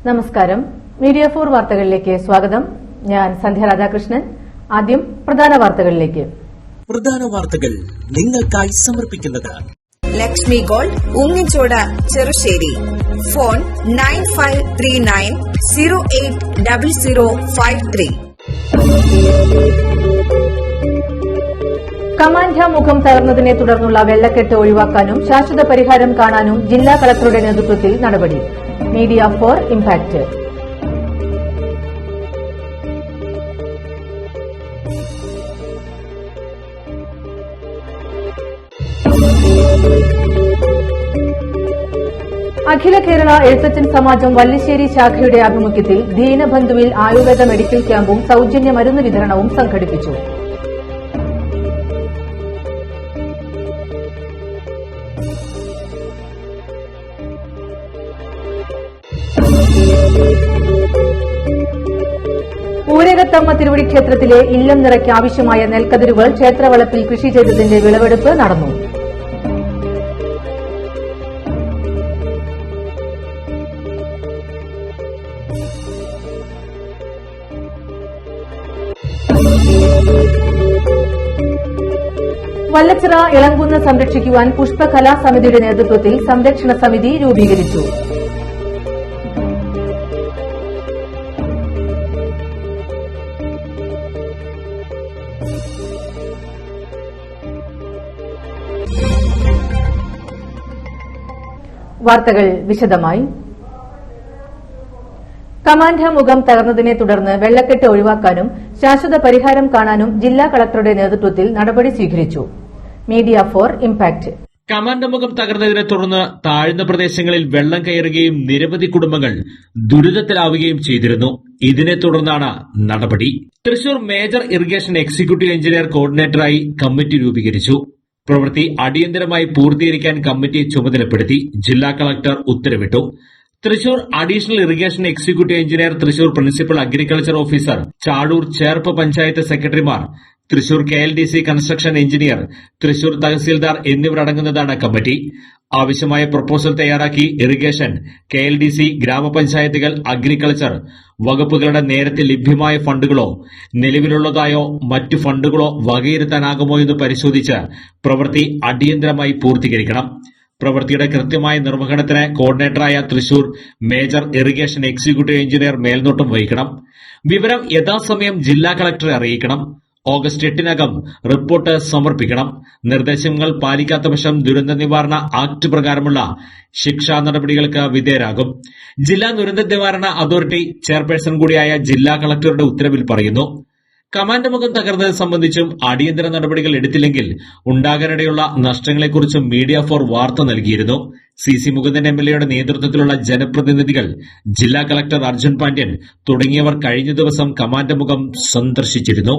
നമസ്കാരം. മീഡിയ 4 വാർത്തകളിലേക്ക് സ്വാഗതം. ഞാൻ സന്ധ്യ രാധാകൃഷ്ണൻ. ആദ്യം പ്രധാന വാർത്തകളിലേക്ക്. പ്രധാന വാർത്തകൾ നിങ്ങൾക്കായി സമർപ്പിക്കുന്നത് ലക്ഷ്മി ഗോൾഡ്, ഉങ്ങിച്ചോട്, ചെറുശ്ശേരി. ഫോൺ 9539080053. കമാൻഡ മുഖം തകർന്നതിനെ തുടർന്നുള്ള വെള്ളക്കെട്ട് ഒഴിവാക്കാനും ശാശ്വത പരിഹാരം കാണാനും ജില്ലാ കളക്ടറുടെ നേതൃത്വത്തിൽ നടപടി. Media 4 impact. അഖില കേരള എഴുത്തച്ഛൻ സമാജം വല്ലിശ്ശേരി ശാഖയുടെ ആഭിമുഖ്യത്തിൽ ദീനബന്ധുവിൽ ആയുർവേദ മെഡിക്കൽ ക്യാമ്പും സൌജന്യ മരുന്ന് വിതരണവും സംഘടിപ്പിച്ചു. ഊരകത്തമ്മ തിരുവടി ക്ഷേത്രത്തിലെ ഇല്ലം നിറയ്ക്ക് ആവശ്യമായ നെൽക്കതിരുകൾ ക്ഷേത്രവളപ്പിൽ കൃഷി ചെയ്തതിന്റെ വിളവെടുപ്പ് നടന്നു. വല്ലച്ചിറ ഇളങ്കുന്ന് സംരക്ഷിക്കുവാൻ പുഷ്പകലാ സമിതിയുടെ നേതൃത്വത്തിൽ സംരക്ഷണ സമിതി രൂപീകരിച്ചു. വാർത്തകൾ വിശദമായി. കമാൻഡ മുഖം തകർന്നതിനെ തുടർന്ന് വെള്ളക്കെട്ട് ഒഴിവാക്കാനും ശാശ്വത പരിഹാരം കാണാനും ജില്ലാ കളക്ടറുടെ നേതൃത്വത്തിൽ നടപടി സ്വീകരിച്ചു. Media 4 impact. കമാൻഡ മുഖം തകർന്നതിനെ തുടർന്ന് താഴ്ന്ന പ്രദേശങ്ങളിൽ വെള്ളം കയറുകയും നിരവധി കുടുംബങ്ങൾ ദുരിതത്തിലാവുകയും ചെയ്തിരുന്നു. ഇതിനെ തുടർന്നാണ് നടപടി. Thrissur major irrigation executive engineer കോർഡിനേറ്ററായി കമ്മിറ്റി രൂപീകരിച്ചു. പ്രവൃത്തി അടിയന്തരമായി പൂർത്തീകരിക്കാൻ കമ്മിറ്റിയെ ചുമതലപ്പെടുത്തി ജില്ലാ കളക്ടർ ഉത്തരവിട്ടു. Thrissur additional irrigation executive engineer, Thrissur principal agriculture officer, Chazhoor Cherpu panchayat സെക്രട്ടറിമാർ, Thrissur KLDC construction engineer, Thrissur tahsildar എന്നിവരടങ്ങുന്നതാണ് കമ്മിറ്റി. ആവശ്യമായ പ്രപ്പോസൽ തയ്യാറാക്കി ഇറിഗേഷൻ, KLDC, ഗ്രാമപഞ്ചായത്തുകൾ, അഗ്രികൾച്ചർ വകുപ്പുകളുടെ നേരത്തെ ലഭ്യമായ ഫണ്ടുകളോ നിലവിലുള്ളതായോ മറ്റു ഫണ്ടുകളോ വകയിരുത്താനാകുമോ എന്ന് പരിശോധിച്ച് പ്രവൃത്തി അടിയന്തരമായി പൂർത്തീകരിക്കണം. പ്രവൃത്തിയുടെ കൃത്യമായ നിർവഹണത്തിന് കോർഡിനേറ്ററായ Thrissur major irrigation executive engineer മേൽനോട്ടം വഹിക്കണം. വിവരം യഥാസമയം ജില്ലാ കളക്ടറെ അറിയിക്കണം. ഓഗസ്റ്റ് 8-നകം റിപ്പോർട്ട് സമർപ്പിക്കണം. നിർദ്ദേശങ്ങൾ പാലിക്കാത്ത പക്ഷം ദുരന്ത നിവാരണ ആക്ട് പ്രകാരമുള്ള ശിക്ഷാ നടപടികൾക്ക് വിധേയരാകും. ജില്ലാ ദുരന്ത നിവാരണ അതോറിറ്റി ചെയർപേഴ്സൺ കൂടിയായ ജില്ലാ കളക്ടറുടെ ഉത്തരവിൽ പറയുന്നു. കമാൻഡ് മുഖം തകർന്നത് സംബന്ധിച്ചും അടിയന്തര നടപടികൾ എടുത്തില്ലെങ്കിൽ ഉണ്ടാകാനിടയുള്ള നഷ്ടങ്ങളെക്കുറിച്ചും മീഡിയ 4 വാർത്ത നൽകിയിരുന്നു. CC മുകുന്ദൻ MLAയുടെ നേതൃത്വത്തിലുള്ള ജനപ്രതിനിധികൾ, ജില്ലാ കളക്ടർ അർജുൻ പാണ്ഡ്യൻ തുടങ്ങിയവർ കഴിഞ്ഞ ദിവസം കമാൻഡ് മുഖം സന്ദർശിച്ചിരുന്നു.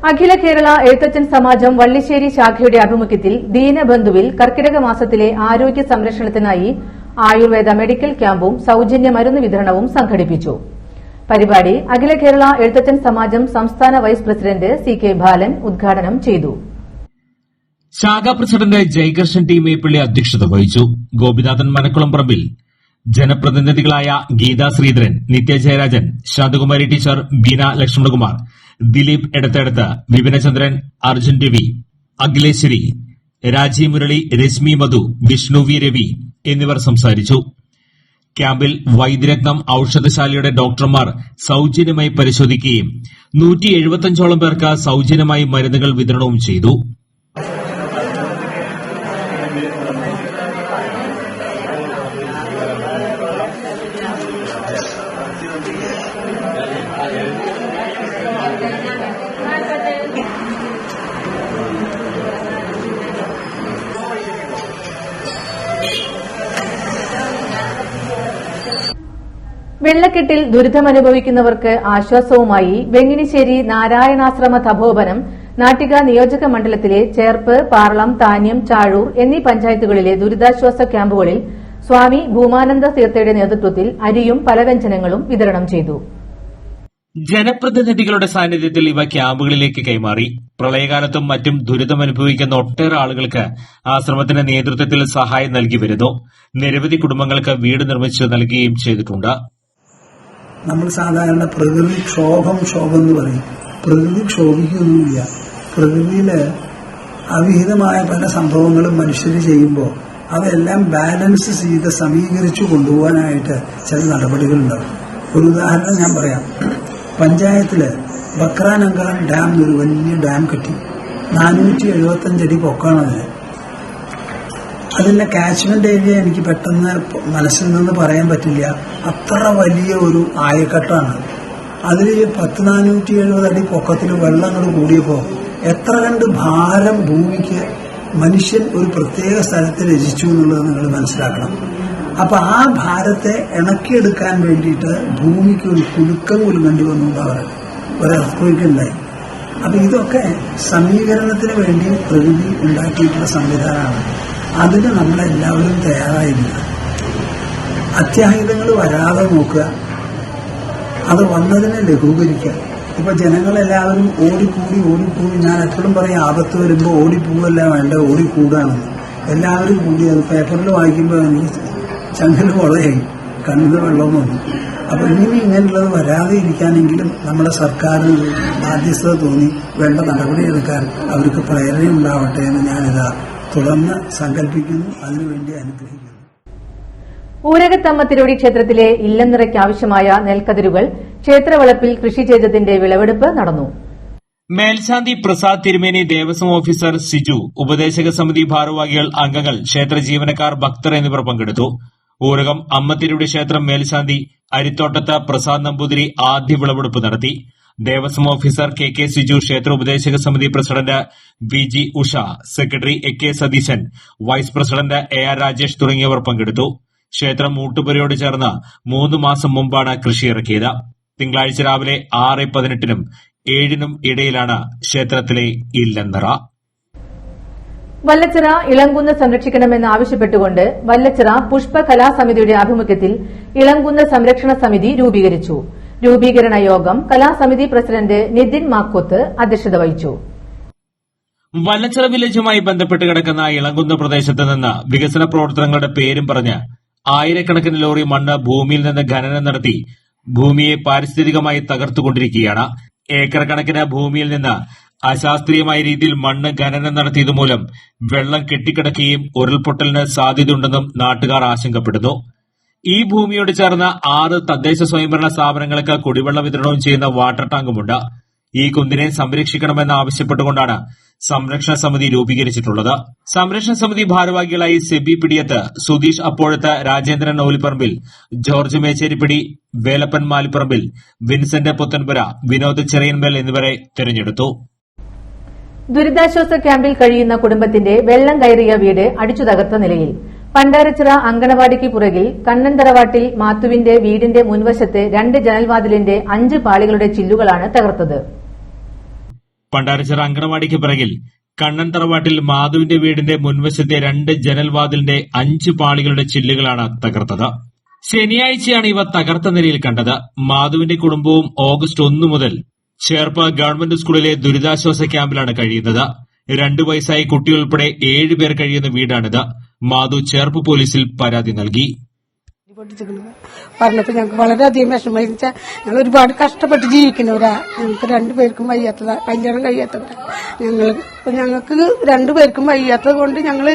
അഖില കേരള എഴുത്തച്ഛൻ സമാജം വല്ലിശ്ശേരി ശാഖയുടെ ആഭിമുഖ്യത്തിൽ ദീനബന്ധുവിൽ കർക്കിടക മാസത്തിലെ ആരോഗ്യ സംരക്ഷണത്തിനായി ആയുർവേദ മെഡിക്കൽ ക്യാമ്പും സൌജന്യ മരുന്ന് വിതരണവും സംഘടിപ്പിച്ചു. പരിപാടി അഖില കേരള എഴുത്തച്ഛൻ സമാജം സംസ്ഥാന വൈസ് പ്രസിഡന്റ് CK ബാലൻ ഉദ്ഘാടനം ചെയ്തു. ശാഖാ പ്രസിഡന്റ് ജയകൃഷ്ണൻ T. മേപ്പിള്ളി അധ്യക്ഷത വഹിച്ചു. ഗോപിനാഥൻ മനക്കുളം പറമ്പിൽ, ജനപ്രതിനിധികളായ ഗീതാ ശ്രീധരൻ, നിത്യ ജയരാജൻ, ശാന്തകുമാരി ടീച്ചർ, ബീന ലക്ഷ്മണകുമാർ, ദിലീപ് എടത്തെടുത്ത്, വിപിനചന്ദ്രൻ, അർജുൻ രവി, അഖിലേശ്വരി, രാജീവ് മുരളി, രശ്മി മധു, വിഷ്ണു വി രവി എന്നിവർ സംസാരിച്ചു. ക്യാമ്പിൽ വൈദ്യരത്നം ഔഷധശാലയുടെ ഡോക്ടർമാർ സൌജന്യമായി പരിശോധിക്കുകയും 175ഓളം പേർക്ക് സൌജന്യമായി മരുന്നുകൾ വിതരണവും ചെയ്തു. വെള്ളക്കെട്ടിൽ ദുരിതമനുഭവിക്കുന്നവർക്ക് ആശ്വാസവുമായി വെങ്ങിനിശ്ശേരി നാരായണാശ്രമ തപോവനം നാട്ടിക നിയോജക മണ്ഡലത്തിലെ ചേർപ്പ്, പാർളം, താന്യം, ചാഴൂർ എന്നീ പഞ്ചായത്തുകളിലെ ദുരിതാശ്വാസ ക്യാമ്പുകളിൽ സ്വാമി ഭൂമാനന്ദ തീർത്ഥയുടെ നേതൃത്വത്തിൽ അരിയും പലവ്യഞ്ജനങ്ങളും വിതരണം ചെയ്തു. ജനപ്രതിനിധികളുടെ സാന്നിധ്യത്തിൽ ഇവ ക്യാമ്പുകളിലേക്ക് കൈമാറി. പ്രളയകാലത്തും മറ്റും ദുരിതമനുഭവിക്കുന്ന ഒട്ടേറെ ആളുകൾക്ക് ആശ്രമത്തിന്റെ നേതൃത്വത്തിൽ സഹായം നൽകി വരുന്നു. നിരവധി കുടുംബങ്ങൾക്ക് വീട് നിർമ്മിച്ചു നൽകുകയും ചെയ്തിട്ടുണ്ട്. നമ്മൾ സാധാരണ പ്രകൃതി ക്ഷോഭം എന്ന് പറയും. പ്രകൃതി ക്ഷോഭിക്കൊന്നുമില്ല. പ്രകൃതിയില് അവിഹിതമായ പല സംഭവങ്ങളും മനുഷ്യർ ചെയ്യുമ്പോൾ അതെല്ലാം ബാലൻസ് ചെയ്ത് സമീകരിച്ചു കൊണ്ടുപോകാനായിട്ട് ചില നടപടികളുണ്ടാവും. ഒരു ഉദാഹരണം ഞാൻ പറയാം. പഞ്ചായത്തില് ബക്രാനങ്കലം ഡാം ഒരു വലിയ ഡാം കെട്ടി. 475 അടി പൊക്കാണത്. അതിന്റെ കാച്ച്മെന്റ് ഏരിയ എനിക്ക് പെട്ടെന്ന് മനസ്സിൽ നിന്ന് പറയാൻ പറ്റില്ല. അത്ര വലിയ ഒരു ആയക്കെട്ടാണ്. അതിൽ 470 അടി പൊക്കത്തിൽ വെള്ളങ്ങൾ കൂടിയപ്പോൾ എത്ര കണ്ട് ഭാരം ഭൂമിക്ക് മനുഷ്യൻ ഒരു പ്രത്യേക സ്ഥലത്ത് രചിച്ചു എന്നുള്ളത് നിങ്ങൾ മനസ്സിലാക്കണം. അപ്പൊ ആ ഭാരത്തെ ഇണക്കിയെടുക്കാൻ വേണ്ടിയിട്ട് ഭൂമിക്ക് ഒരു കുലുക്കം കുലുങ്ങേണ്ടി വന്നു പറയുന്നത്. ഒരു earthquake ഉണ്ടായി. അപ്പൊ ഇതൊക്കെ സമീകരണത്തിന് വേണ്ടി പ്രകൃതി ഉണ്ടാക്കിയിട്ടുള്ള സംവിധാനമാണ്. അതിന് നമ്മളെല്ലാവരും തയ്യാറായിരിക്കുക. അത്യാഹിതങ്ങൾ വരാതെ നോക്കുക. അത് വന്നതിനെ ലഘൂകരിക്കുക. ഇപ്പൊ ജനങ്ങളെല്ലാവരും ഓടിക്കൂടി ഞാൻ എപ്പോഴും പറയും, ആപത്ത് വരുമ്പോൾ ഓടിപ്പോവല്ല വേണ്ട, ഓടിക്കൂടാണെന്ന്. എല്ലാവരും കൂടി അത് പേപ്പറിൽ വായിക്കുമ്പോൾ ചങ്ങിൽ കൊളയായി, കണ്ണിൽ വെള്ളം വന്നു. അപ്പൊ ഇങ്ങനെയുള്ളത് വരാതെ ഇരിക്കാനെങ്കിലും നമ്മുടെ സർക്കാരിന് ബാധ്യസ്ഥത തോന്നി വേണ്ട നടപടിയെടുക്കാൻ അവർക്ക് പ്രേരണയുണ്ടാവട്ടെ എന്ന് ഞാനിതാ തുടർന്ന് സങ്കല്പിക്കുന്നു. അതിനുവേണ്ടി അനുഗ്രഹിക്കുന്നു. ഊരകത്തമ്മ തിരുവടി ക്ഷേത്രത്തിലെ ഇല്ലംനിറയ്ക്ക് ആവശ്യമായ നെൽക്കതിരുകൾ ക്ഷേത്രവളപ്പിൽ കൃഷി ചെയ്തതിന്റെ വിളവെടുപ്പ് നടന്നു. മേൽശാന്തി പ്രസാദ് തിരുമേനി, ദേവസ്വം ഓഫീസർ സിജു, ഉപദേശക സമിതി ഭാരവാഹികൾ, അംഗങ്ങൾ, ക്ഷേത്ര ജീവനക്കാർ, ഭക്തർ എന്നിവർ പങ്കെടുത്തു. ഊരകം അമ്മ തിരുവടി ക്ഷേത്രം മേൽശാന്തി അരിത്തോട്ടത്ത് പ്രസാദ് നമ്പൂതിരി ആദ്യ വിളവെടുപ്പ് നടത്തി. ദേവസ്വം ഓഫീസർ കെ സിജു, ക്ഷേത്ര ഉപദേശക സമിതി president VG Usha, secretary AK Satheesan, vice president AR Rajesh തുടങ്ങിയവർ പങ്കെടുത്തു. ക്ഷേത്രം മൂട്ടുപുരയോട് ചേർന്ന് 3 മാസം മുമ്പാണ് കൃഷിയിറക്കിയത്. തിങ്കളാഴ്ച രാവിലെ 6:18-നും 7-നും ഇടയിലാണ് ക്ഷേത്രത്തിലെ ഇല്ലംനിറ. വല്ലച്ചിറ ഇളങ്കുന്ന് സംരക്ഷിക്കണമെന്ന് ആവശ്യപ്പെട്ടുകൊണ്ട് വല്ലച്ചിറ പുഷ്പ കലാസമിതിയുടെ ആഭിമുഖ്യത്തിൽ ഇളങ്കുന്ന് സംരക്ഷണ സമിതി രൂപീകരിച്ചു. രൂപീകരണ യോഗം കലാസമിതി പ്രസിഡന്റ് നിതിൻ മാക്കോത്ത് അധ്യക്ഷത വഹിച്ചു. വല്ലച്ചിറ വില്ലേജുമായി ബന്ധപ്പെട്ട് കിടക്കുന്ന ഇളങ്കുന്ന് പ്രദേശത്ത് നിന്ന് വികസന പ്രവർത്തനങ്ങളുടെ പേരും പറഞ്ഞ് ആയിരക്കണക്കിന് ലോറി മണ്ണ് ഭൂമിയിൽ നിന്ന് ഖനനം നടത്തി ഭൂമിയെ പാരിസ്ഥിതികമായി തകർത്തുകൊണ്ടിരിക്കുകയാണ്. ഏക്കർ കണക്കിന് ഭൂമിയിൽ നിന്ന് അശാസ്ത്രീയമായ രീതിയിൽ മണ്ണ് ഖനനം നടത്തിയതുമൂലം വെള്ളം കെട്ടിക്കിടക്കുകയും ഉരുൾപൊട്ടലിന് സാധ്യതയുണ്ടെന്നും നാട്ടുകാർ ആശങ്കപ്പെടുന്നു. ഈ ഭൂമിയോട് ചേർന്ന് 6 തദ്ദേശ സ്വയംഭരണ സ്ഥാപനങ്ങൾക്ക് കുടിവെള്ള വിതരണവും ചെയ്യുന്ന വാട്ടർ ടാങ്കുമുണ്ട്. ഈ കുന്നിനെ സംരക്ഷിക്കണമെന്ന് ആവശ്യപ്പെട്ടുകൊണ്ടാണ് സംരക്ഷണ സമിതി രൂപീകരിച്ചിട്ടുള്ളത്. സംരക്ഷണ സമിതി ഭാരവാഹികളായി സെബി പിടിയത്ത്, സുധീഷ് അപ്പോഴത്ത്, രാജേന്ദ്രൻ ഓലിപ്പറമ്പിൽ, ജോർജ് മേച്ചേരിപ്പിടി, വേലപ്പൻ മാലിപ്പറമ്പിൽ, വിൻസെന്റ് പുത്തൻപുര, വിനോദ് ചെറിയൻമേൽ എന്നിവരെ തെരഞ്ഞെടുത്തു. ദുരിതാശ്വാസ ക്യാമ്പിൽ കഴിയുന്ന കുടുംബത്തിന്റെ വെള്ളം കയറിയ വീട് അടിച്ചു തകർത്ത നിലയിൽ. പണ്ടാരച്ചിറ അങ്കണവാടിക്ക് പുറകിൽ കണ്ണൻ തറവാട്ടിൽ മാത്തുവിന്റെ വീടിന്റെ മുൻവശത്തെ 2 ജനൽവാതിലിന്റെ 5 പാളികളുടെ ചില്ലുകളാണ് തകർത്തത്. പണ്ടാരച്ചിറ അങ്കണവാടിക്ക് പിറകിൽ കണ്ണൻ തറവാട്ടിൽ മാധുവിന്റെ വീടിന്റെ മുൻവശത്തെ 2 ജനൽവാതിലിന്റെ 5 പാളികളുടെ ചില്ലുകളാണ് തകർത്തത്. ശനിയാഴ്ചയാണ് ഇവ തകർത്ത നിലയിൽ കണ്ടത്. മാധുവിന്റെ കുടുംബവും ഓഗസ്റ്റ് 1 മുതൽ ചേർപ്പ് ഗവൺമെന്റ് സ്കൂളിലെ ദുരിതാശ്വാസ ക്യാമ്പിലാണ് കഴിയുന്നത്. 2 വയസ്സായ കുട്ടിയുൾപ്പെടെ 7 പേർ കഴിയുന്ന വീടാണിത്. മാധു ചേർപ്പ് പോലീസിൽ പരാതി നൽകി. പറഞ്ഞപ്പോൾ ഞങ്ങൾക്ക് വളരെയധികം വിഷമമായി. ഞങ്ങൾ ഒരുപാട് കഷ്ടപ്പെട്ട് ജീവിക്കുന്നവരാ. ഞങ്ങൾക്ക് 2 പേർക്കും വയ്യാത്തതാ, കല്യാണം കഴിയാത്തവരാ. ഞങ്ങൾക്ക് 2 പേർക്കും വയ്യാത്തത് കൊണ്ട് ഞങ്ങൾ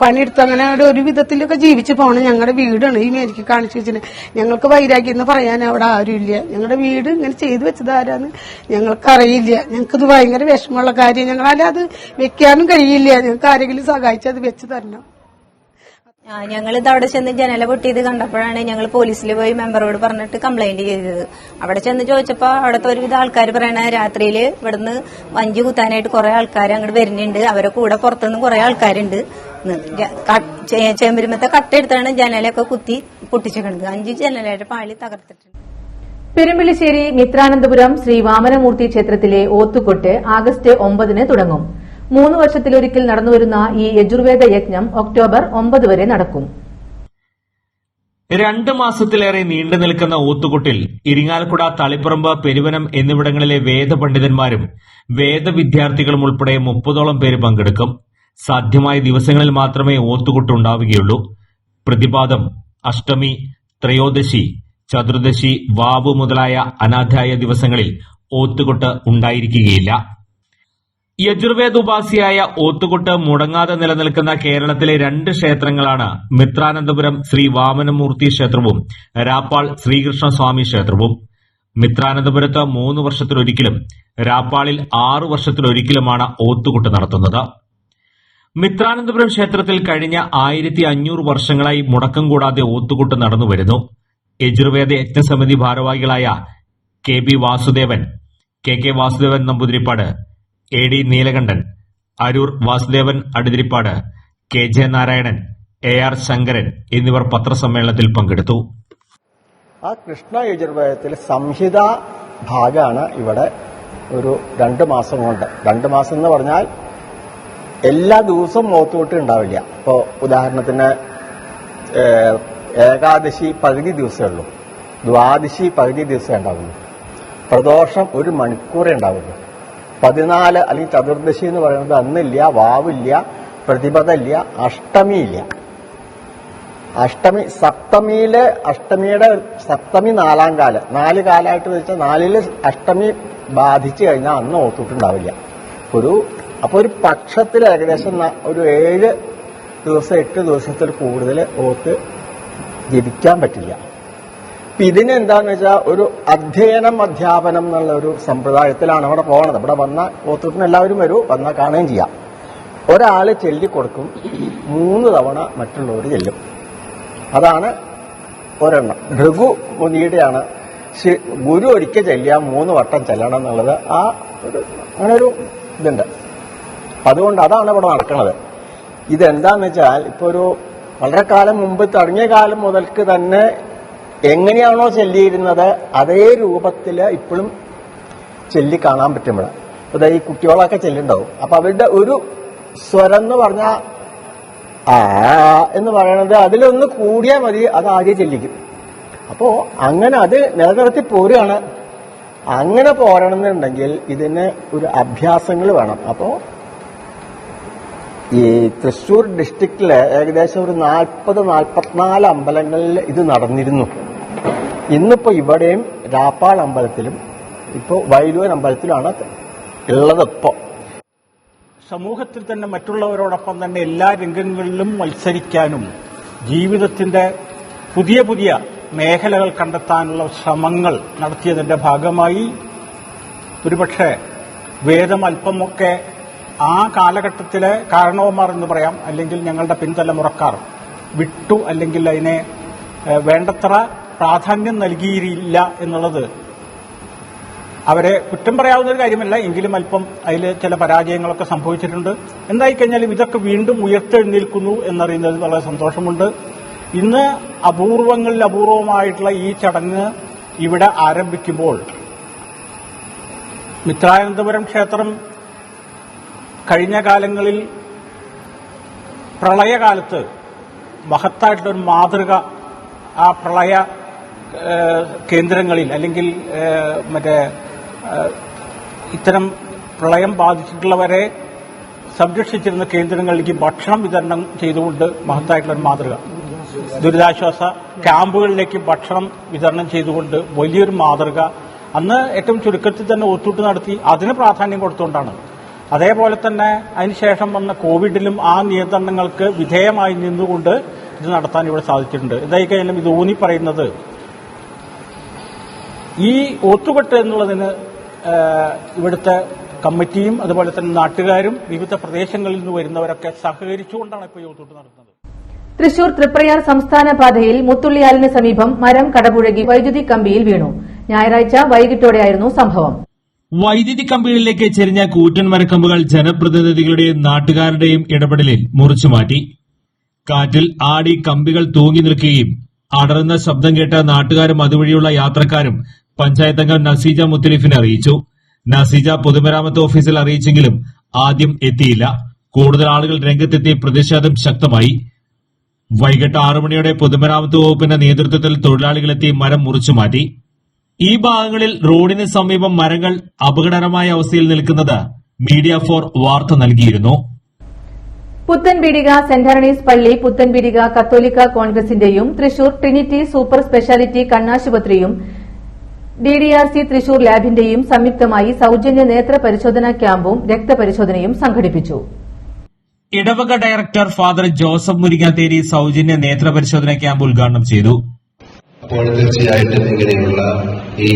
പണിയെടുത്ത് അങ്ങനെ ഒരു വിധത്തിലൊക്കെ ജീവിച്ച് പോകണം. ഞങ്ങളുടെ വീടാണ് ഈ മേലേക്ക് കാണിച്ചു വെച്ചിട്ട്. ഞങ്ങൾക്ക് വൈരാഗ്യം എന്ന് പറയാൻ അവിടെ ആരുമില്ല. ഞങ്ങളുടെ വീട് ഇങ്ങനെ ചെയ്തു വെച്ചത് ആരാന്ന് ഞങ്ങൾക്കറിയില്ല. ഞങ്ങൾക്കത് ഭയങ്കര വിഷമമുള്ള കാര്യം. ഞങ്ങളല്ല അത് വെക്കാനും കഴിയില്ല. ഞങ്ങൾക്ക് ആരെങ്കിലും സഹായിച്ച് അത് വെച്ച് തരണം. ഞങ്ങളിത് അവിടെ ചെന്ന് ജനല പൊട്ടിയത് കണ്ടപ്പോഴാണ് ഞങ്ങൾ പോലീസിൽ പോയി മെമ്പറോട് പറഞ്ഞിട്ട് കംപ്ലൈന്റ് ചെയ്തത്. അവിടെ ചെന്ന് ചോദിച്ചപ്പോ അവിടുത്തെ ഒരുവിധ ആൾക്കാർ പറയണ രാത്രിയിൽ ഇവിടുന്ന് വഞ്ചി കുത്താനായിട്ട് കുറെ ആൾക്കാർ അങ്ങോട്ട് വരുന്നുണ്ട്. അവരെ കൂടെ പുറത്തുനിന്ന് കുറെ ആൾക്കാരുണ്ട്. ചെമ്പരുമത്തെ കട്ടെടുത്താണ് ജനലൊക്കെ കുത്തി പൊട്ടിച്ചിട്ടുണ്ട്. 5 ജനലായിട്ട് പാളി തകർത്തിട്ടുണ്ട്. പെരുമ്പിളിശ്ശേരി മിത്രാനന്തപുരം ശ്രീ വാമനമൂർത്തി ക്ഷേത്രത്തിലെ ഓത്തുകൊട്ട് ആഗസ്റ്റ് 9-ന് തുടങ്ങും. 3 വർഷത്തിലൊരിക്കൽ നടന്നുവരുന്ന ഈ യജുർവേദ യജ്ഞം ഒക്ടോബർ 9 വരെ നടക്കും. 2 മാസത്തിലേറെ നീണ്ടു നിൽക്കുന്ന ഓത്തുകൊട്ടിൽ ഇരിങ്ങാലക്കുട, തളിപ്പറമ്പ്, പെരുവനം എന്നിവിടങ്ങളിലെ വേദപണ്ഡിതന്മാരും വേദവിദ്യാർത്ഥികളും ഉൾപ്പെടെ 30ഓളം പേര് പങ്കെടുക്കും. സാധ്യമായ ദിവസങ്ങളിൽ മാത്രമേ ഓത്തുകൊട്ടുണ്ടാവുകയുള്ളൂ. പ്രതിപാദം, അഷ്ടമി, ത്രയോദശി, ചതുർദശി, വാവ് മുതലായ അനാധ്യായ ദിവസങ്ങളിൽ ഓത്തുകൊട്ട് ഉണ്ടായിരിക്കുകയില്ല. യജുർവേദ ഉപാസിയായ ഓത്തുകൊട്ട് മുടങ്ങാതെ നിലനിൽക്കുന്ന കേരളത്തിലെ 2 ക്ഷേത്രങ്ങളാണ് മിത്രാനന്തപുരം ശ്രീ വാമനമൂർത്തി ക്ഷേത്രവും രാപ്പാൾ ശ്രീകൃഷ്ണസ്വാമി ക്ഷേത്രവും. മിത്രാനന്തപുരത്ത് 3 വർഷത്തിലൊരിക്കലും, രാപ്പാളിൽ 6 വർഷത്തിലൊരിക്കലുമാണ് ഓത്തുകൊട്ട് നടത്തുന്നത്. മിത്രാനന്തപുരം ക്ഷേത്രത്തിൽ കഴിഞ്ഞ 1500 വർഷങ്ങളായി മുടക്കം കൂടാതെ ഓത്തുകൊട്ട് നടന്നുവരുന്നു. യജുർവേദ യജ്ഞസമിതി ഭാരവാഹികളായ KB Vasudevan, KK Vasudevan Namboodiripad, AD Neelakantan, Aroor Vasudevan Adithirippad, KJ Narayanan, AR Sankaran എന്നിവർ പത്രസമ്മേളനത്തിൽ പങ്കെടുത്തു. ആ കൃഷ്ണ യജുർവേദത്തിൽ സംഹിത ഭാഗമാണ് ഇവിടെ ഒരു 2 മാസം കൊണ്ട്. 2 മാസം എന്ന് പറഞ്ഞാൽ എല്ലാ ദിവസവും ഓത്തുകൊട്ട് ഉണ്ടാവില്ല. ഇപ്പോൾ ഉദാഹരണത്തിന് ഏകാദശി പകുതി ദിവസമേ ഉള്ളൂ, ദ്വാദശി പകുതി ദിവസമേ ഉണ്ടാവുള്ളൂ, പ്രദോഷം 1 മണിക്കൂറേ ഉണ്ടാവുള്ളൂ, 14 അല്ലെങ്കിൽ ചതുർദശി എന്ന് പറയുന്നത് അന്നില്ല, വാവില്ല, പ്രതിപദമില്ല, അഷ്ടമിയില്ല. അഷ്ടമി സപ്തമിയില്, അഷ്ടമിയുടെ സപ്തമി 4-ാം കാലം, 4 കാലമായിട്ട് വെച്ചാൽ 4-ല് അഷ്ടമി ബാധിച്ചു കഴിഞ്ഞാൽ അന്ന് ഓത്തുകൊട്ടുണ്ടാവില്ല. അപ്പോൾ ഒരു പക്ഷത്തിൽ ഏകദേശം ഒരു 7 ദിവസം 8 ദിവസത്തിൽ കൂടുതൽ ഓത്ത് ജപിക്കാൻ പറ്റില്ല. ഇതിനെന്താന്ന് വെച്ചാൽ ഒരു അധ്യാപനം എന്നുള്ള ഒരു സമ്പ്രദായത്തിലാണ് അവിടെ പോകണത്. ഇവിടെ വന്ന ഓത്തുകൊട്ടിന് എല്ലാവരും വരും, വന്നാൽ കാണുകയും ചെയ്യാം. ഒരാൾ ചൊല്ലിക്കൊടുക്കും, 3 തവണ മറ്റുള്ളവർ ചെല്ലും. അതാണ് ഒരെണ്ണം. ഭൃഗു മുനിയുടെയാണ് ഗുരു ഒരിക്കൽ ചെല്ലിയാൽ 3 വട്ടം ചെല്ലണം എന്നുള്ളത്. അങ്ങനെ ഒരു ഇതുണ്ട്. അതുകൊണ്ട് അതാണ് ഇവിടെ നടക്കുന്നത്. ഇതെന്താന്ന് വെച്ചാൽ ഇപ്പോൾ ഒരു വളരെ കാലം മുമ്പ്, തുടങ്ങിയ കാലം മുതൽക്ക് തന്നെ എങ്ങനെയാണോ ചൊല്ലിയിരുന്നത് അതേ രൂപത്തിൽ ഇപ്പോഴും ചൊല്ലി കാണാൻ പറ്റും. ഇവിടെ ഈ കുട്ടികളൊക്കെ ചെല്ലുണ്ടാവും. അപ്പൊ അവരുടെ ഒരു സ്വരം എന്ന് പറഞ്ഞാൽ ആ എന്ന് പറയണത് അതിലൊന്ന് കൂടിയാൽ മതി, അത് ആദ്യം ചെല്ലിക്കും. അപ്പോ അങ്ങനെ അത് നിലനിർത്തി പോരുകയാണ്. അങ്ങനെ പോരണമെന്നുണ്ടെങ്കിൽ ഇതിന് ഒരു അഭ്യാസങ്ങൾ വേണം. അപ്പോ ഈ തൃശ്ശൂർ ഡിസ്ട്രിക്റ്റില് ഏകദേശം ഒരു 40-44 അമ്പലങ്ങളിൽ ഇത് നടന്നിരുന്നു. ഇന്നിപ്പോ ഇവിടെയും രാപ്പാൾ അമ്പലത്തിലും ഇപ്പോൾ വൈലൂർ അമ്പലത്തിലാണ് ഉള്ളത്. ഇപ്പോൾ സമൂഹത്തിൽ തന്നെ മറ്റുള്ളവരോടൊപ്പം തന്നെ എല്ലാ രംഗങ്ങളിലും മത്സരിക്കാനും ജീവിതത്തിന്റെ പുതിയ പുതിയ മേഖലകൾ കണ്ടെത്താനുള്ള ശ്രമങ്ങൾ നടത്തിയതിന്റെ ഭാഗമായി ഒരുപക്ഷെ വേദം അല്പമൊക്കെ ആ കാലഘട്ടത്തിലെ കാരണവന്മാർ എന്ന് പറയാം, അല്ലെങ്കിൽ ഞങ്ങളുടെ പിൻതലമുറക്കാർ വിട്ടു, അല്ലെങ്കിൽ അതിനെ വേണ്ടത്ര പ്രാധാന്യം നൽകിയില്ല എന്നുള്ളത് അവരെ കുറ്റം പറയാവുന്ന ഒരു കാര്യമല്ല. എങ്കിലും അല്പം അതിൽ ചില പരാജയങ്ങളൊക്കെ സംഭവിച്ചിട്ടുണ്ട്. എന്തായിക്കഴിഞ്ഞാലും ഇതൊക്കെ വീണ്ടും ഉയർത്തെഴുന്നേൽക്കുന്നു എന്നറിയുന്നതിൽ വളരെ സന്തോഷമുണ്ട്. ഇന്ന് അപൂർവങ്ങളിൽ അപൂർവമായിട്ടുള്ള ഈ ചടങ്ങ് ഇവിടെ ആരംഭിക്കുമ്പോൾ മിത്രാനന്തപുരം ക്ഷേത്രം കഴിഞ്ഞ കാലങ്ങളിൽ പ്രളയകാലത്ത് മഹത്തായിട്ടുള്ളൊരു മാതൃക ആ പ്രളയ കേന്ദ്രങ്ങളിൽ, അല്ലെങ്കിൽ ഇത്തരം പ്രളയം ബാധിച്ചിട്ടുള്ളവരെ സംരക്ഷിച്ചിരുന്ന കേന്ദ്രങ്ങളിലേക്ക് ഭക്ഷണം വിതരണം ചെയ്തുകൊണ്ട് മഹത്തായിട്ടുള്ളൊരു മാതൃക, ദുരിതാശ്വാസ ക്യാമ്പുകളിലേക്ക് ഭക്ഷണം വിതരണം ചെയ്തുകൊണ്ട് വലിയൊരു മാതൃക അന്ന് ഏറ്റവും ചുരുക്കത്തിൽ തന്നെ ഒത്തുകൂട്ട് നടത്തി. അതിന് പ്രാധാന്യം കൊടുത്തുകൊണ്ടാണ്. അതേപോലെ തന്നെ അതിനുശേഷം വന്ന കോവിഡിലും ആ നിയന്ത്രണങ്ങൾക്ക് വിധേയമായി നിന്നുകൊണ്ട് ഇത് നടത്താൻ ഇവിടെ സാധിച്ചിട്ടുണ്ട്. എന്തായിക്കഴിഞ്ഞാലും ഇത് ഊന്നി പറയുന്നത് ഈ ഒത്തുകെട്ട് എന്നുള്ളതിന് ഇവിടുത്തെ കമ്മിറ്റിയും അതുപോലെ തന്നെ നാട്ടുകാരും വിവിധ പ്രദേശങ്ങളിൽ നിന്ന് വരുന്നവരൊക്കെ സഹകരിച്ചുകൊണ്ടാണ് ഇപ്പോൾ ഈ ഒത്തുകെട്ട് നടത്തുന്നത്. തൃശൂർ തൃപ്രയാർ സംസ്ഥാന പാതയിൽ മുത്തുള്ളിയാലിന് സമീപം മരം കടപുഴകി വൈദ്യുതി കമ്പിയിൽ വീണു. ഞായറാഴ്ച വൈകിട്ടോടെയായിരുന്നു സംഭവം. വൈദ്യുതി കമ്പികളിലേക്ക് ചെരിഞ്ഞ കൂറ്റൻ മരക്കമ്പുകൾ ജനപ്രതിനിധികളുടെയും നാട്ടുകാരുടെയും ഇടപെടലിൽ മുറിച്ചുമാറ്റി. കാറ്റിൽ ആടി കമ്പികൾ തൂങ്ങി നിൽക്കുകയും അടറുന്ന ശബ്ദം കേട്ട നാട്ടുകാരും അതുവഴിയുള്ള യാത്രക്കാരും പഞ്ചായത്ത് അംഗം നസീജ മുത്തലിഫിനെ അറിയിച്ചു. നസീജ പൊതുമരാമത്ത് ഓഫീസിൽ അറിയിച്ചെങ്കിലും ആദ്യം എത്തിയില്ല. കൂടുതൽ ആളുകൾ രംഗത്തെത്തി പ്രതിഷേധം ശക്തമായി. വൈകിട്ട് 6 മണിയോടെ പൊതുമരാമത്ത് വകുപ്പിന്റെ നേതൃത്വത്തിൽ തൊഴിലാളികളെത്തി മരം മുറിച്ചുമാറ്റി. ഈ ഭാഗങ്ങളിൽ റോഡിന് സമീപം മരങ്ങൾ അപകടകരമായ അവസ്ഥയിൽ നിൽക്കുന്നത് മീഡിയ 4 വാർത്ത നൽകിയിരുന്നു. പുത്തൻപീടിക സെന്റ് ആന്റണീസ് പള്ളി, പുത്തൻപീടിക കത്തോലിക്ക കോൺഗ്രസിന്റെയും തൃശൂർ ട്രിനിറ്റി സൂപ്പർ സ്പെഷ്യാലിറ്റി കണ്ണാശുപത്രിയും DDRC തൃശൂർ ലാബിന്റെയും സംയുക്തമായി സൌജന്യ നേത്ര പരിശോധനാ ക്യാമ്പും രക്തപരിശോധനയും സംഘടിപ്പിച്ചു. ഇടവക ഡയറക്ടർ ഫാദർ ജോസഫ് മുരിങ്ങാത്തേരി സൌജന്യ നേത്ര പരിശോധനാ ക്യാമ്പ് ഉദ്ഘാടനം ചെയ്തു. അപ്പോൾ തീർച്ചയായിട്ടും ഇങ്ങനെയുള്ള ഈ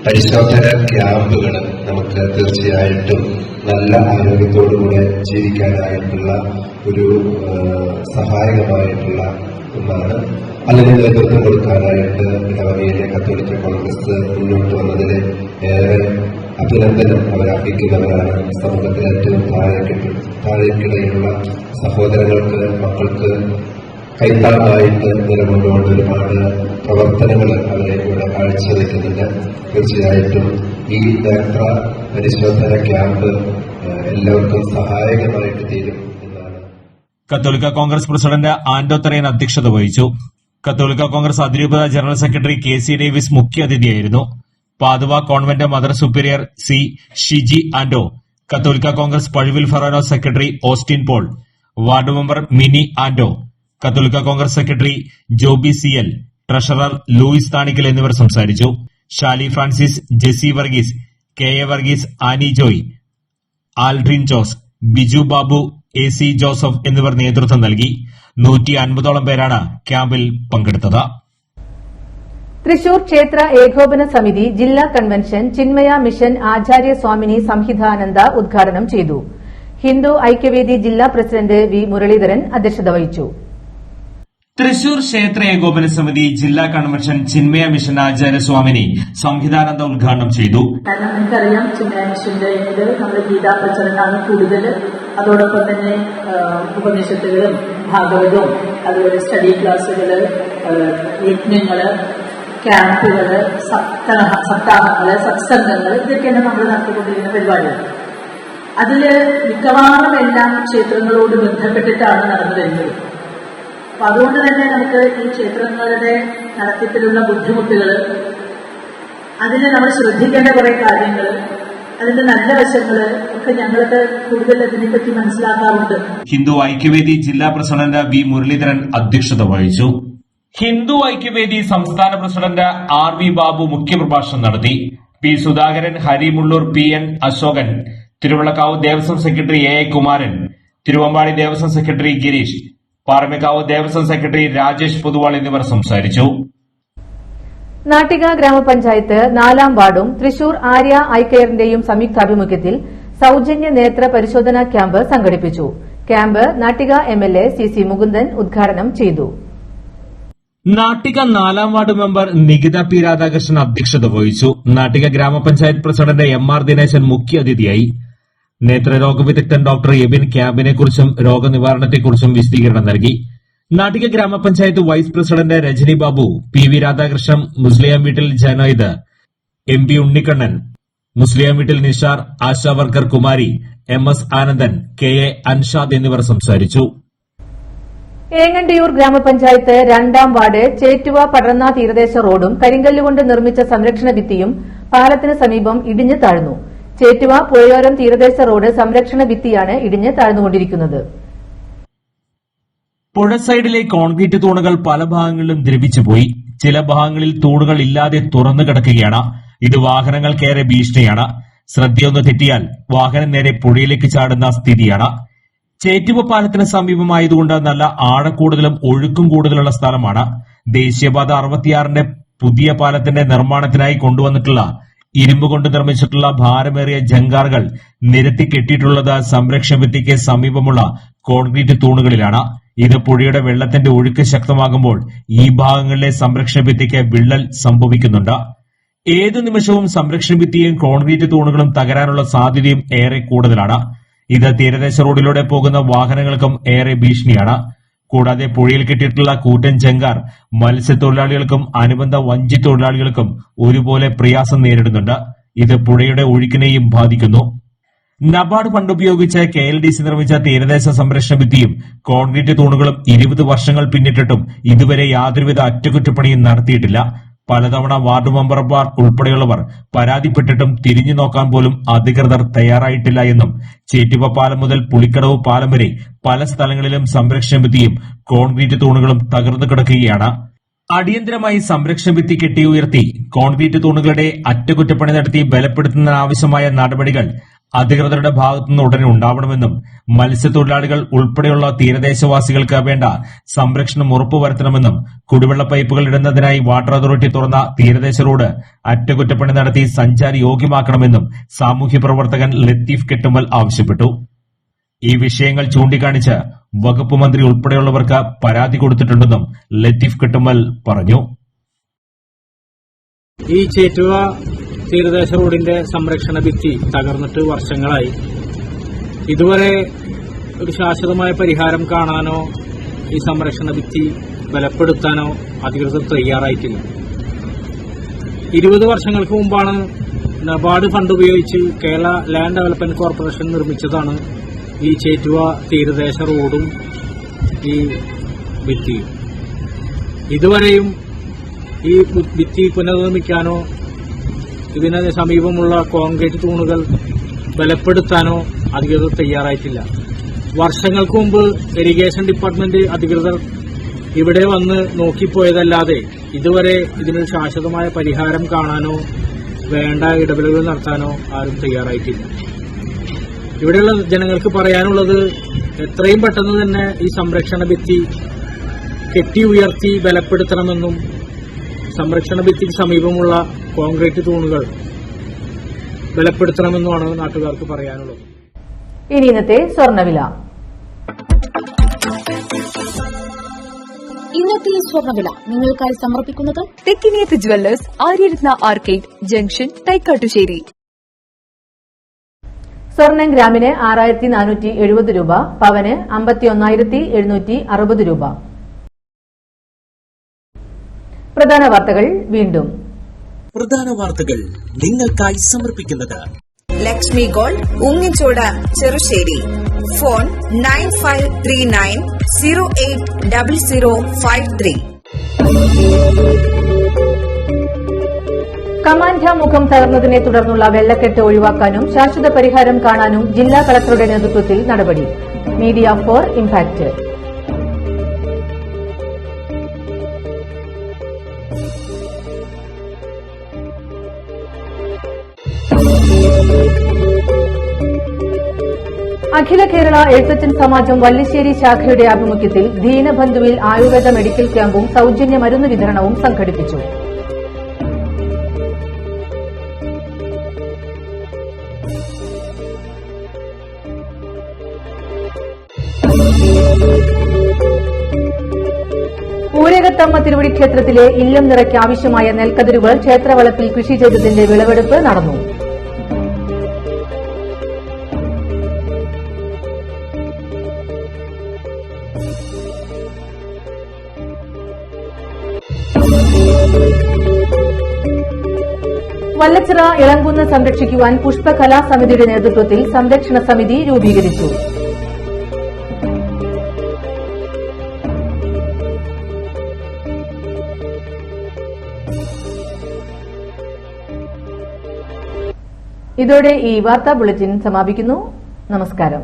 പരിശോധന ക്യാമ്പുകൾ നമുക്ക് തീർച്ചയായിട്ടും നല്ല ആരോഗ്യത്തോടുകൂടെ ജീവിക്കാനായിട്ടുള്ള ഒരു സഹായകമായിട്ടുള്ള ഒന്നാണ്. അതിന് നേതൃത്വം കൊടുക്കാനായിട്ട് ഇടവകയിലെ കത്തോലിക്ക കോൺഗ്രസ് മുന്നോട്ട് വന്നതിന് ഏറെ അഭിനന്ദനം അവരർഹിക്കുന്നവരാണ്. സമൂഹത്തിലെ ഏറ്റവും താഴേക്കിടയിലുള്ള സഹോദരങ്ങൾക്ക്, മക്കൾക്ക് കൈത്താങ്ങായിട്ട് നിലകൊണ്ടുകൊണ്ട് ഒരുപാട് പ്രവർത്തനങ്ങൾ അവരെ ഇവിടെ കാഴ്ചവെക്കുന്നുണ്ട്. തീർച്ചയായിട്ടും ഈ നേത്ര പരിശോധന ക്യാമ്പ് എല്ലാവർക്കും സഹായകമായിട്ട് തീരും എന്നാണ്. കത്തോലിക്ക കോൺഗ്രസ് പ്രസിഡന്റ് ആന്റോ തറയൻ അധ്യക്ഷത വഹിച്ചു. കത്തോലിക്ക കോൺഗ്രസ് അതിരൂപത ജനറൽ സെക്രട്ടറി KC ഡേവിസ് മുഖ്യാതിഥിയായിരുന്നു. പാതുവ കോൺവെന്റ് മദർ സുപ്പീരിയർ സി ഷിജി ആന്റോ, കത്തോലിക്ക കോൺഗ്രസ് പഴുവിൽ ഫെറോന secretary Austin Paul, ward member Mini Anto, കത്തോലിക്ക Congress secretary Joby CL, treasurer Louis Thanikkal എന്നിവർ സംസാരിച്ചു. Shali Francis, Jessy Varghese, KA Varghese, Annie Joy, Aldrin Jose, Biju Babu, AC Joseph എന്നിവർ നേതൃത്വം നൽകി. 150ഓളം പേരാണ് ക്യാമ്പിൽ പങ്കെടുത്തത്. തൃശൂർ ക്ഷേത്ര ഏകോപന സമിതി ജില്ലാ കൺവെൻഷൻ ചിന്മയ മിഷൻ ആചാര്യ സ്വാമിനി സംഹിതാനന്ദ ഉദ്ഘാടനം ചെയ്തു. ഹിന്ദു ഐക്യവേദി ജില്ലാ പ്രസിഡന്റ് V മുരളീധരൻ അധ്യക്ഷത വഹിച്ചു. തൃശൂർ ക്ഷേത്ര ഏകോപന സമിതി ജില്ലാ കൺവെൻഷൻ ചിന്മയ മിഷൻ ആചാര്യ സ്വാമിനി സംഹിതാനന്ദ ഉദ്ഘാടനം ചെയ്തു. കാരണം നമുക്കറിയാം, ചിന്മയ മിഷന്റെ നമ്മുടെ ഗീതാ പ്രചരണമാണ് കൂടുതൽ. അതോടൊപ്പം തന്നെ ഉപനിഷത്തുകളും ഭാഗവതവും, അതുപോലെ സ്റ്റഡി ക്ലാസ്സുകള്, യജ്ഞങ്ങള്, ക്യാമ്പുകള്, സപ്താഹങ്ങള്, സത്സംഗങ്ങള്, ഇതൊക്കെയാണ് നമ്മൾ നടത്തിക്കൊണ്ടിരിക്കുന്ന പരിപാടികൾ. അതില് മിക്കവാറും എല്ലാം ക്ഷേത്രങ്ങളോട് ബന്ധപ്പെട്ടിട്ടാണ് നടന്നു വരുന്നത്. അപ്പൊ അതുകൊണ്ട് തന്നെ നമുക്ക് ഈ ക്ഷേത്രങ്ങളുടെ നടത്തിപ്പിലുള്ള ബുദ്ധിമുട്ടുകൾ, അതിന് നമ്മൾ ശ്രദ്ധിക്കേണ്ട കുറെ കാര്യങ്ങൾ, അതിന്റെ നല്ല വശങ്ങള് ഒക്കെ ഞങ്ങൾക്ക് കൂടുതൽ അതിനെപ്പറ്റി മനസ്സിലാക്കാറുണ്ട്. ഹിന്ദു ഐക്യവേദി ജില്ലാ പ്രസിഡന്റ് V മുരളീധരൻ അധ്യക്ഷത വഹിച്ചു. ഹിന്ദു ഐക്യവേദി സംസ്ഥാന പ്രസിഡന്റ് RV ബാബു മുഖ്യപ്രഭാഷണം നടത്തി. P Sudhakaran, Harimullur, PN Asokan, Thiruvullakkavu Devaswom secretary AA Kumaran, Thiruvambadi Devaswom secretary Girish, Paramekkavu Devaswom secretary Rajesh Pothuval എന്നിവർ സംസാരിച്ചു. നാട്ടിക ഗ്രാമപഞ്ചായത്ത് 4-ാം വാർഡും തൃശൂർ ആര്യ ഐ കെയറിന്റെയും സംയുക്താഭിമുഖ്യത്തിൽ സൌജന്യ നേത്ര പരിശോധനാ ക്യാമ്പ് സംഘടിപ്പിച്ചു. Camp Nattika MLA CC Mukundan ഉദ്ഘാടനം ചെയ്തു. നാട്ടിക 4-ാം ward member Nikhitha P Radhakrishnan അധ്യക്ഷത വഹിച്ചു. നാട്ടിക ഗ്രാമപഞ്ചായത്ത് പ്രസിഡന്റ് MR ദിനേശൻ മുഖ്യാതിഥിയായി. നേത്രരോഗ വിദഗ്ധൻ ഡോക്ടർ എബിൻ ക്യാമ്പിനെക്കുറിച്ചും രോഗനിവാരണത്തെക്കുറിച്ചും വിശദീകരണം നൽകി. നാട്ടിക ഗ്രാമപഞ്ചായത്ത് vice president Rajani Babu, PV Radhakrishnan, Musliyam Veettil Janoyid, MP Unnikannan, Musliyam Veettil Nishar, ASHA worker Kumari, MS Anandan, KA Anshad എന്നിവർ സംസാരിച്ചു. ഏങ്ങണ്ടിയൂർ ഗ്രാമപഞ്ചായത്ത് 2-ാം വാർഡ് ചേറ്റുവ പടർന്ന തീരദേശ റോഡും കരിങ്കല്ലുകൊണ്ട് നിർമ്മിച്ച സംരക്ഷണ ഭിത്തിയും പാലത്തിന് സമീപം ഇടിഞ്ഞു താഴ്ന്നു. ചേറ്റുവ പുഴയോരം തീരദേശ റോഡ് സംരക്ഷണ ഭിത്തിയാണ് ഇടിഞ്ഞ് താഴ്ന്നുകൊണ്ടിരിക്കുന്നത്. പുഴ സൈഡിലെ കോൺക്രീറ്റ് തൂണുകൾ പല ഭാഗങ്ങളിലും ദ്രവിച്ചുപോയി. ചില ഭാഗങ്ങളിൽ തൂണുകൾ ഇല്ലാതെ തുറന്നു കിടക്കുകയാണ്. ഇത് വാഹനങ്ങൾക്കേറെ ഭീഷണിയാണ്. ശ്രദ്ധയൊന്ന് തെറ്റിയാൽ വാഹനം നേരെ പുഴയിലേക്ക് ചാടുന്ന സ്ഥിതിയാണ്. ചേറ്റുവ പാലത്തിന് സമീപമായതുകൊണ്ട് നല്ല ആഴക്കൂടുതലും ഒഴുക്കും കൂടുതലുള്ള സ്ഥലമാണ്. ദേശീയപാത 66ന്റെ പുതിയ പാലത്തിന്റെ നിർമ്മാണത്തിനായി കൊണ്ടുവന്നിട്ടുള്ള ഇരുമ്പ് കൊണ്ട് നിർമ്മിച്ചിട്ടുള്ള ഭാരമേറിയ ജങ്കാറുകൾ നിരത്തി കെട്ടിയിട്ടുള്ളത് സംരക്ഷണ ഭിത്തിക്ക് സമീപമുള്ള കോൺക്രീറ്റ് തൂണുകളിലാണ്. ഇത് പുഴയുടെ വെള്ളത്തിന്റെ ഒഴുക്ക് ശക്തമാകുമ്പോൾ ഈ ഭാഗങ്ങളിലെ സംരക്ഷണ ഭിത്തിക്ക് വിള്ളൽ സംഭവിക്കുന്നുണ്ട്. ഏതു നിമിഷവും സംരക്ഷണ ഭിത്തിയും കോൺക്രീറ്റ് തൂണുകളും തകരാനുള്ള സാധ്യതയും ഏറെ കൂടുതലാണ്. ഇത് തീരദേശ റോഡിലൂടെ പോകുന്ന വാഹനങ്ങൾക്കും ഏറെ ഭീഷണിയാണ്. കൂടാതെ പുഴയിൽ കെട്ടിയിട്ടുള്ള കൂറ്റൻ ജങ്കാർ മത്സ്യത്തൊഴിലാളികൾക്കും അനുബന്ധ വഞ്ചി തൊഴിലാളികൾക്കും ഒരുപോലെ പ്രയാസം നേരിടുന്നുണ്ട്. ഇത് പുഴയുടെ ഒഴുക്കിനെയും ബാധിക്കുന്നു. നബാർഡ് ഫണ്ട് ഉപയോഗിച്ച് KLDC നിർമ്മിച്ച തീരദേശ സംരക്ഷണ ഭിത്തിയും കോൺക്രീറ്റ് തൂണുകളും 20 വർഷങ്ങൾ പിന്നിട്ടിട്ടും ഇതുവരെ യാതൊരുവിധ അറ്റകുറ്റപ്പണിയും നടത്തിയിട്ടില്ല. പലതവണ വാർഡ് മെമ്പർമാർ ഉൾപ്പെടെയുള്ളവർ പരാതിപ്പെട്ടിട്ടും തിരിഞ്ഞു നോക്കാൻ പോലും അധികൃതർ തയ്യാറായിട്ടില്ല എന്നും ചേറ്റുവ പാലം മുതൽ പുളിക്കടവ് പാലം വരെ പല സ്ഥലങ്ങളിലും സംരക്ഷണ ഭിത്തിയും കോൺക്രീറ്റ് തൂണുകളും തകർന്നു കിടക്കുകയാണ്. അടിയന്തരമായി സംരക്ഷണ ഭിത്തി കെട്ടിയുയർത്തി കോൺക്രീറ്റ് തൂണുകളുടെ അറ്റകുറ്റപ്പണി നടത്തി ബലപ്പെടുത്തുന്നതിനാവശ്യമായ നടപടികൾ അധികൃതരുടെ ഭാഗത്തുനിന്ന് ഉടനെ ഉണ്ടാവണമെന്നും മത്സ്യത്തൊഴിലാളികൾ ഉൾപ്പെടെയുള്ള തീരദേശവാസികൾക്ക് വേണ്ട സംരക്ഷണം ഉറപ്പുവരുത്തണമെന്നും കുടിവെള്ള പൈപ്പുകൾ ഇടുന്നതിനായി വാട്ടർ അതോറിറ്റി തുറന്ന തീരദേശ റോഡ് അറ്റകുറ്റപ്പണി നടത്തി സഞ്ചാര യോഗ്യമാക്കണമെന്നും സാമൂഹ്യ പ്രവർത്തകൻ ലത്തീഫ് കെട്ടുമ്മൽ ആവശ്യപ്പെട്ടു. ഈ വിഷയങ്ങൾ ചൂണ്ടിക്കാണിച്ച് വകുപ്പ് മന്ത്രി ഉൾപ്പെടെയുള്ളവർക്ക് പരാതി കൊടുത്തിട്ടുണ്ടെന്നും ലത്തീഫ് കെട്ടുമ്മൽ പറഞ്ഞു. ഈ ചേറ്റുവ തീരദേശ റോഡിന്റെ സംരക്ഷണ ഭിത്തി തകർന്നിട്ട് വർഷങ്ങളായി. ഇതുവരെ ഒരു ശാശ്വതമായ പരിഹാരം കാണാനോ ഈ സംരക്ഷണ ഭിത്തി ബലപ്പെടുത്താനോ അധികൃതർ തയ്യാറായിട്ടില്ല. 20 വർഷങ്ങൾക്ക് മുമ്പാണ് നബാർഡ് ഫണ്ട് ഉപയോഗിച്ച് കേരള ലാൻഡ് ഡെവലപ്മെന്റ് കോർപ്പറേഷൻ നിർമ്മിച്ചതാണ് ഈ ചേറ്റുവ തീരദേശ റോഡും ഈ ഭിത്തിയും. ഇതുവരെയും ഈ ഭിത്തി പുനർനിർമ്മിക്കാനോ ഇതിന് സമീപമുള്ള കോൺക്രീറ്റ് തൂണുകൾ ബലപ്പെടുത്താനോ അധികൃതർ തയ്യാറായിട്ടില്ല. വർഷങ്ങൾക്ക് മുമ്പ് ഇറിഗേഷൻ ഡിപ്പാർട്ട്മെന്റ് അധികൃതർ ഇവിടെ വന്ന് നോക്കിപ്പോയതല്ലാതെ ഇതുവരെ ഇതിനൊരു ശാശ്വതമായ പരിഹാരം കാണാനോ വേണ്ട ഇടപെടലുകൾ നടത്താനോ ആരും തയ്യാറായിട്ടില്ല. ഇവിടെയുള്ള ജനങ്ങൾക്ക് പറയാനുള്ളത് എത്രയും പെട്ടെന്ന് തന്നെ ഈ സംരക്ഷണ ഭിത്തി കെട്ടി ഉയർത്തി ബലപ്പെടുത്തണമെന്നും സംരക്ഷണ ഭിത്തിക്ക് സമീപമുള്ള കോൺക്രീറ്റ് തൂണുകൾ ബലപ്പെടുത്തണമെന്നുമാണ് നാട്ടുകാർക്ക് പറയാനുള്ളത്. ഇനി ഇന്നത്തെ സ്വർണ്ണവില. ഇന്നത്തെ സ്വർണ്ണവില നിങ്ങൾക്കായി സമർപ്പിക്കുന്നത് Thekkiniyath jewellers, Aryaratna arcade junction, Thaikkattussery. സ്വർണം ഗ്രാമിന് 6470 രൂപ, പവന് 51,760 രൂപ. പ്രധാന വാർത്തകൾ വീണ്ടും. പ്രധാന വാർത്തകൾ നിങ്ങൾക്കായി സമർപ്പിക്കുന്നത് ലക്ഷ്മി ഗോൾഡ്, ഉങ്ങിച്ചോട്, ചെറുശ്ശേരി. ഫോൺ 9539080053. കമാൻഡ മുഖം തകർന്നതിനെ തുടർന്നുള്ള വെള്ളക്കെട്ട് ഒഴിവാക്കാനും ശാശ്വത പരിഹാരം കാണാനും ജില്ലാ കളക്ടറുടെ നേതൃത്വത്തിൽ നടപടി. Media four impact. Akhila Kerala Ezhuthachan Samajam Vallissery ശാഖയുടെ ആഭിമുഖ്യത്തിൽ ദീനബന്ധുവിൽ ആയുർവേദ മെഡിക്കൽ ക്യാമ്പും സൌജന്യ മരുന്ന് വിതരണവും സംഘടിപ്പിച്ചു. ഊരകത്തമ്മ തിരുവടി ക്ഷേത്രത്തിലെ ഇല്ലം നിറയ്ക്ക് ആവശ്യമായ നെൽക്കതിരുകൾ ക്ഷേത്രവളപ്പിൽ കൃഷി ചെയ്തതിന്റെ വിളവെടുപ്പ് നടന്നു. വല്ലച്ചിറ ഇളങ്കുന്ന് സംരക്ഷിക്കുവാൻ പുഷ്പകലാ സമിതിയുടെ നേതൃത്വത്തിൽ സംരക്ഷണ സമിതി രൂപീകരിച്ചു. ഇതോടെ ഈ വാർത്താ ബുള്ളറ്റിൻ സമാപിക്കുന്നു. നമസ്കാരം.